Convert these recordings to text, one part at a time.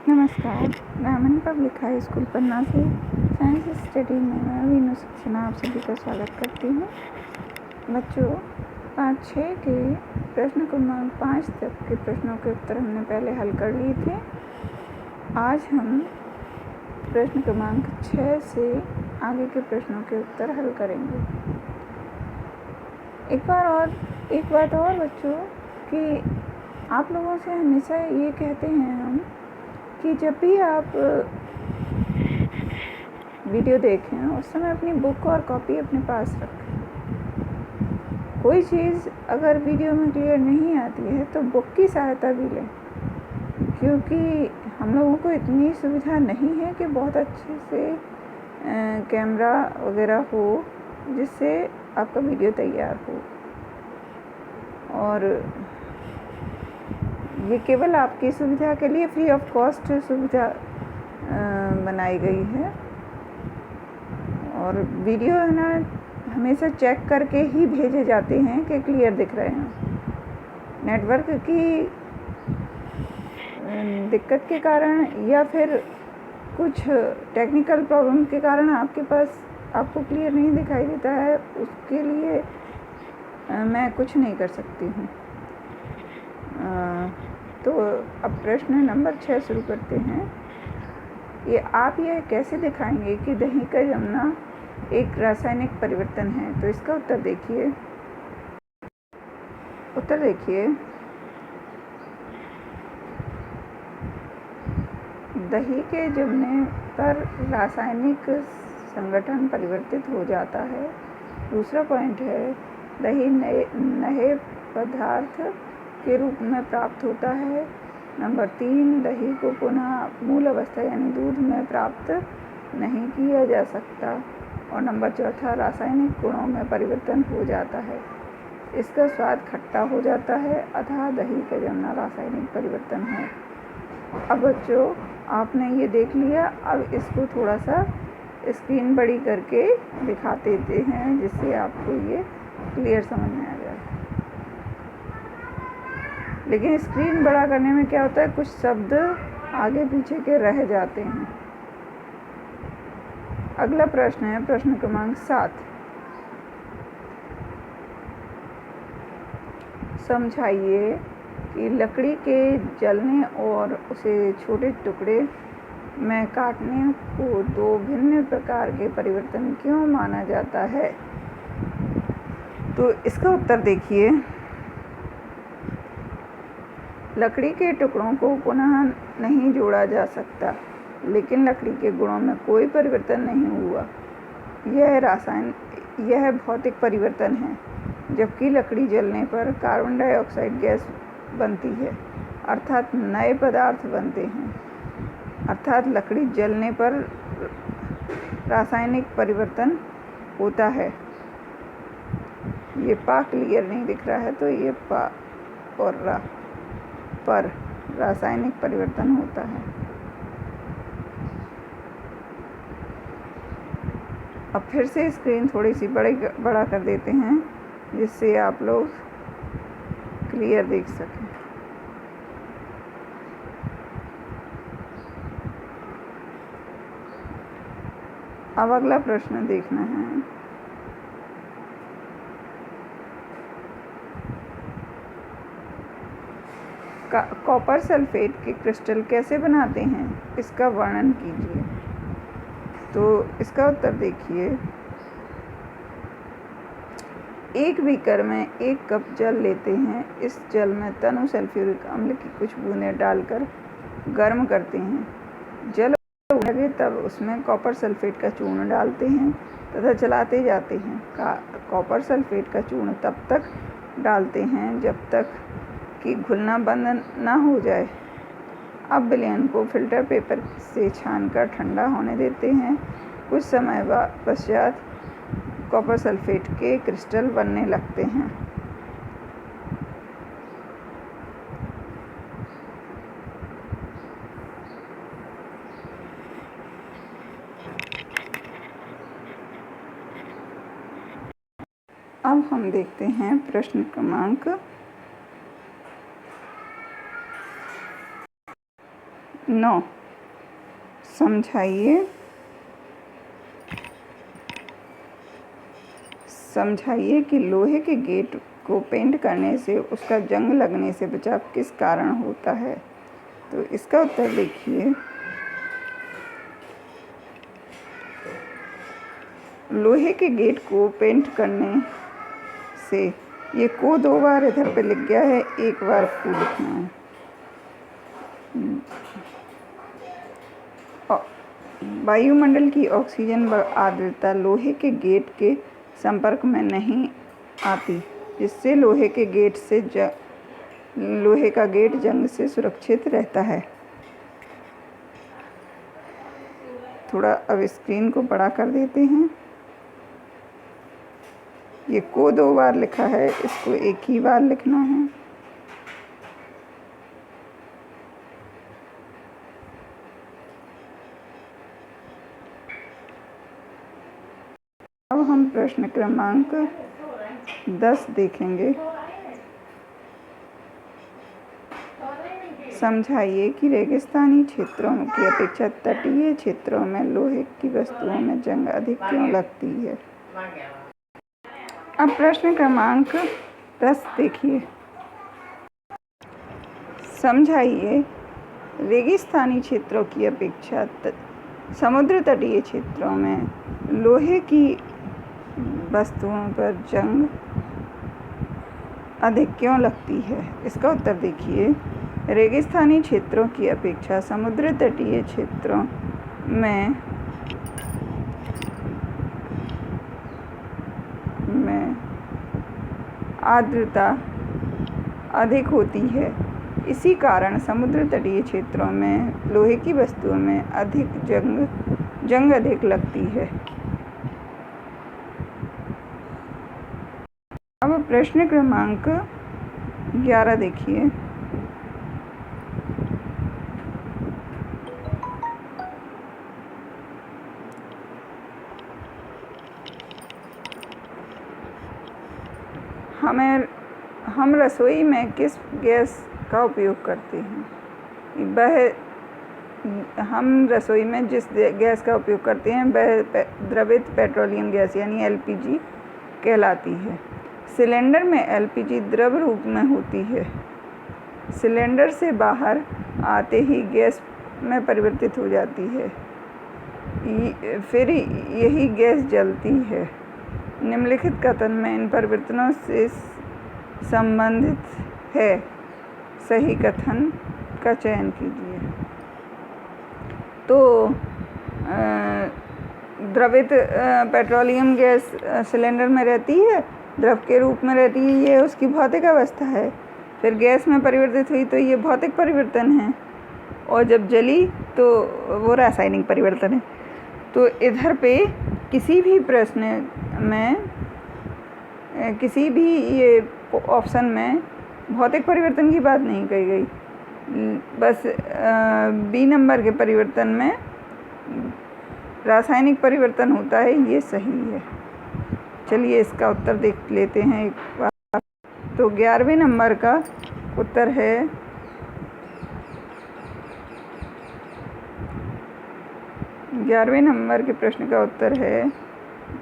नमस्कार। ब्राह्मण public high school पन्ना से साइंस स्टडी में मैं वीनू सक्सेना आप सभी का स्वागत करती हूँ। बच्चों, पाठ 6 के प्रश्न क्रमांक 5 तक के प्रश्नों के उत्तर हमने पहले हल कर लिए थे। आज हम प्रश्न क्रमांक 6 से आगे के प्रश्नों के उत्तर हल करेंगे। एक बात और बच्चों, कि आप लोगों से हमेशा ये कहते हैं हम कि जब भी आप वीडियो देखें उस समय अपनी बुक और कॉपी अपने पास रखें। कोई चीज़ अगर वीडियो में क्लियर नहीं आती है तो बुक की सहायता भी लें, क्योंकि हम लोगों को इतनी सुविधा नहीं है कि बहुत अच्छे से कैमरा वगैरह हो जिससे आपका वीडियो तैयार हो, और ये केवल आपकी सुविधा के लिए फ्री ऑफ कॉस्ट सुविधा बनाई गई है। और वीडियो है ना, हमेशा चेक करके ही भेजे जाते हैं कि क्लियर दिख रहे हैं। नेटवर्क की दिक्कत के कारण या फिर कुछ टेक्निकल प्रॉब्लम के कारण आपको क्लियर नहीं दिखाई देता है, उसके लिए मैं कुछ नहीं कर सकती हूँ। तो अब प्रश्न नंबर 6 शुरू करते हैं। आप यह कैसे दिखाएंगे कि दही का जमना एक रासायनिक परिवर्तन है? तो इसका उत्तर देखिए। दही के जमने पर रासायनिक संगठन परिवर्तित हो जाता है। दूसरा पॉइंट है, दही नए पदार्थ के रूप में प्राप्त होता है। नंबर 3, दही को पुनः मूल अवस्था यानी दूध में प्राप्त नहीं किया जा सकता। और नंबर 4, रासायनिक गुणों में परिवर्तन हो जाता है, इसका स्वाद खट्टा हो जाता है, अतः दही का जमना रासायनिक परिवर्तन है। अब बच्चों, आपने ये देख लिया। अब इसको थोड़ा सा स्क्रीन बड़ी करके दिखा देते हैं जिससे आपको ये क्लियर समझ में आ जाए। लेकिन स्क्रीन बड़ा करने में क्या होता है, कुछ शब्द आगे पीछे के रह जाते हैं। अगला प्रश्न है प्रश्न क्रमांक 7। समझाइए कि लकड़ी के जलने और उसे छोटे टुकड़े में काटने को दो भिन्न प्रकार के परिवर्तन क्यों माना जाता है? तो इसका उत्तर देखिए। लकड़ी के टुकड़ों को पुनः नहीं जोड़ा जा सकता, लेकिन लकड़ी के गुणों में कोई परिवर्तन नहीं हुआ। यह भौतिक परिवर्तन है। जबकि लकड़ी जलने पर कार्बन डाइऑक्साइड गैस बनती है, अर्थात नए पदार्थ बनते हैं। अर्थात लकड़ी जलने पर रासायनिक परिवर्तन होता है। ये पा क्लियर नहीं दिख रहा है, तो ये पा और रा पर रासायनिक परिवर्तन होता है। अब फिर से स्क्रीन थोड़ी सी बड़ा कर देते हैं जिससे आप लोग क्लियर देख सकें। अब अगला प्रश्न देखना है। कॉपर सल्फेट के क्रिस्टल कैसे बनाते हैं, इसका वर्णन कीजिए। तो इसका उत्तर देखिए। एक बीकर में 1 कप जल लेते हैं। इस जल में तनु सल्फ्यूरिक अम्ल की कुछ बूंदें डालकर गर्म करते हैं। जल लगे तब उसमें कॉपर सल्फेट का चूर्ण डालते हैं तथा चलाते जाते हैं। कॉपर सल्फेट का चूर्ण तब तक डालते हैं जब तक कि घुलना बंद ना हो जाए। अब विलयन को फिल्टर पेपर से छानकर ठंडा होने देते हैं। कुछ समय पश्चात कॉपर सल्फेट के क्रिस्टल बनने लगते हैं। अब हम देखते हैं प्रश्न क्रमांक 9 समझाइए कि लोहे के गेट को पेंट करने से उसका जंग लगने से बचाव किस कारण होता है। तो इसका उत्तर देखिए, लोहे के गेट को पेंट करने से, ये को 2 बार इधर पे लिख गया है, 1 बार को लिखना है। वायुमंडल की ऑक्सीजन व आर्द्रता लोहे के गेट के संपर्क में नहीं आती, जिससे लोहे का गेट जंग से सुरक्षित रहता है। थोड़ा अब स्क्रीन को बड़ा कर देते हैं। ये को 2 बार लिखा है, इसको 1 ही बार लिखना है। अब हम प्रश्न क्रमांक 10 देखेंगे। समझाइए कि रेगिस्तानी क्षेत्रों की अपेक्षा तटीय क्षेत्रों में लोहे की वस्तुओं में जंग अधिक क्यों लगती है। अब प्रश्न क्रमांक 10 देखिए। समझाइए, रेगिस्तानी क्षेत्रों की अपेक्षा समुद्र तटीय क्षेत्रों में लोहे की वस्तुओं पर जंग अधिक क्यों लगती है। इसका उत्तर देखिए, रेगिस्तानी क्षेत्रों की अपेक्षा समुद्र तटीय क्षेत्रों में आर्द्रता अधिक होती है। इसी कारण समुद्र तटीय क्षेत्रों में लोहे की वस्तुओं में अधिक जंग अधिक लगती है। अब प्रश्न क्रमांक 11 देखिए। हम रसोई में किस गैस का उपयोग करते हैं। हम रसोई में जिस गैस का उपयोग करते हैं वह द्रवित पेट्रोलियम गैस यानी LPG कहलाती है। सिलेंडर में LPG द्रव रूप में होती है। सिलेंडर से बाहर आते ही गैस में परिवर्तित हो जाती है, फिर यही गैस जलती है। निम्नलिखित कथन में इन परिवर्तनों से संबंधित है, सही कथन का चयन कीजिए। तो द्रवित पेट्रोलियम गैस सिलेंडर में रहती है, द्रव के रूप में रहती है, ये उसकी भौतिक अवस्था है। फिर गैस में परिवर्तित हुई तो ये भौतिक परिवर्तन है, और जब जली तो वो रासायनिक परिवर्तन है। तो इधर पे किसी भी प्रश्न में, किसी भी ये ऑप्शन में भौतिक परिवर्तन की बात नहीं कही गई, बस B नंबर के परिवर्तन में रासायनिक परिवर्तन होता है, ये सही है। चलिए इसका उत्तर देख लेते हैं एक बार। तो 11वें नंबर का उत्तर है 11वें नंबर के प्रश्न का उत्तर है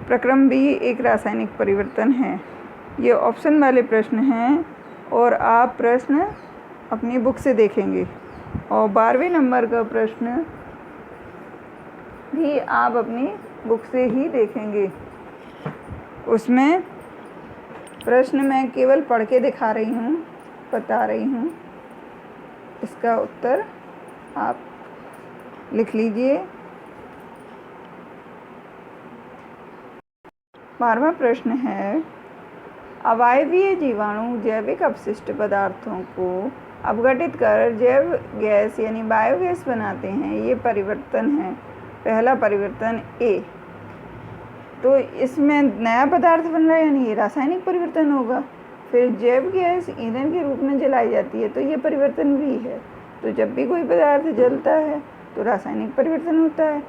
प्रक्रम B एक रासायनिक परिवर्तन है। ये ऑप्शन वाले प्रश्न हैं और आप प्रश्न अपनी बुक से देखेंगे, और 12वें नंबर का प्रश्न भी आप अपनी बुक से ही देखेंगे। उसमें प्रश्न मैं केवल पढ़ के दिखा रही हूँ, बता रही हूँ। इसका उत्तर आप लिख लीजिए। 12वां प्रश्न है, अवायवीय जीवाणु जैविक अपशिष्ट पदार्थों को अपघटित कर जैव गैस यानी बायोगैस बनाते हैं। ये परिवर्तन है। पहला परिवर्तन A। तो इसमें नया पदार्थ बन रहा है, यानी ये रासायनिक परिवर्तन होगा। फिर जैव गैस ईंधन के रूप में जलाई जाती है, तो ये परिवर्तन भी है। तो जब भी कोई पदार्थ जलता है तो रासायनिक परिवर्तन होता है।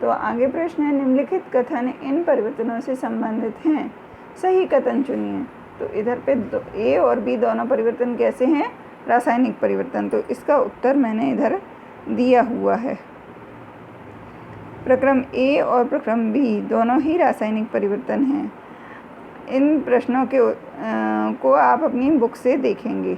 तो आगे प्रश्न है, निम्नलिखित कथन इन परिवर्तनों से संबंधित हैं, सही कथन चुनिए। तो इधर पे A और B दोनों परिवर्तन कैसे हैं, रासायनिक परिवर्तन। तो इसका उत्तर मैंने इधर दिया हुआ है। प्रक्रम ए और प्रक्रम बी दोनों ही रासायनिक परिवर्तन हैं। इन प्रश्नों को आप अपनी बुक से देखेंगे।